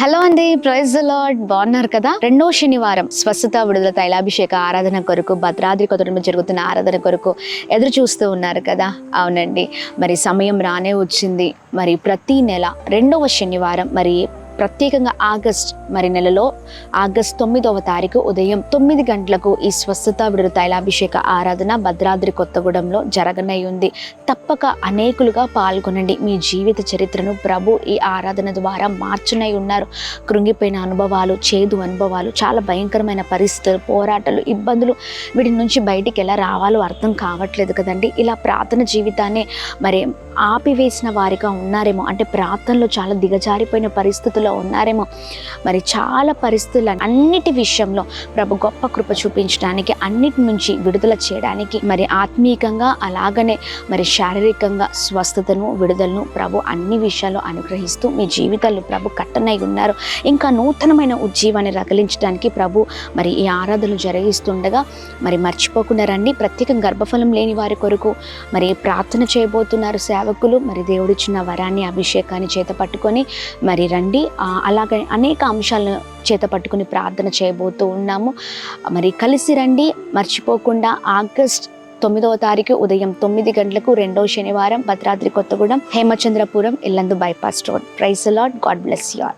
Hello అండి, praise the lord. బాగున్నారు కదా? రెండో శనివారం స్వస్థత విడుదల తైలాభిషేక ఆరాధన కొరకు భద్రాద్రి కొత్తగూడెంలో జరుగుతున్న ఆరాధన కొరకు ఎదురు చూస్తూ ఉన్నారు కదా? అవునండి, మరి సమయం రానే వచ్చింది. మరి ప్రతి నెల రెండవ శనివారం మరి ప్రత్యేకంగా నెలలో ఆగస్ట్ 9వ తారీఖు ఉదయం 9 గంటలకు ఈ స్వస్థత విడుదల తైలాభిషేక ఆరాధన భద్రాద్రి కొత్తగూడెంలో జరగనై ఉంది. తప్పక అనేకులుగా పాల్గొనండి. మీ జీవిత చరిత్రను ప్రభు ఈ ఆరాధన ద్వారా మార్చనై ఉన్నారు. కృంగిపోయిన అనుభవాలు, చేదు అనుభవాలు, చాలా భయంకరమైన పరిస్థితులు, పోరాటాలు, ఇబ్బందులు, వీటి నుంచి బయటికి ఎలా రావాలో అర్థం కావట్లేదు కదండి. ఇలా ప్రార్థన జీవితాన్ని మరి ఆపివేసిన వారిగా ఉన్నారేమో, అంటే ప్రార్థనలో చాలా దిగజారిపోయిన పరిస్థితుల్లో ఉన్నారేమో. మరి చాలా పరిస్థితులు అన్నిటి విషయంలో ప్రభు గొప్ప కృప చూపించడానికి, అన్నిటి నుంచి విడుదల చేయడానికి, మరి ఆత్మీయంగా అలాగనే మరి శారీరకంగా స్వస్థతను, విడుదలను ప్రభు అన్ని విషయాలు అనుగ్రహిస్తూ మీ జీవితాల్లో ప్రభు కట్టనై ఉన్నారు. ఇంకా నూతనమైన ఉజ్జీవాన్ని రగిలించడానికి ప్రభు మరి ఈ ఆరాధనలు జరిగిస్తుండగా మరి మర్చిపోకుండా రండి. ప్రత్యేకంగా గర్భఫలం లేని వారి కొరకు మరి ప్రార్థన చేయబోతున్నారు సేవకులు. మరి దేవుడిచ్చిన వరాన్ని, అభిషేకాన్ని చేత పట్టుకొని మరి రండి. అలాగే అనేక అంశాలను చేత పట్టుకుని ప్రార్థన చేయబోతూ ఉన్నాము. మరి కలిసి రండి. మర్చిపోకుండా ఆగస్ట్ 9వ తారీఖు ఉదయం 9 గంటలకు రెండో శనివారం Bhadradri Kothagudem Hemachandrapuram Yellandu bypass road. Praise the lord. God bless you all.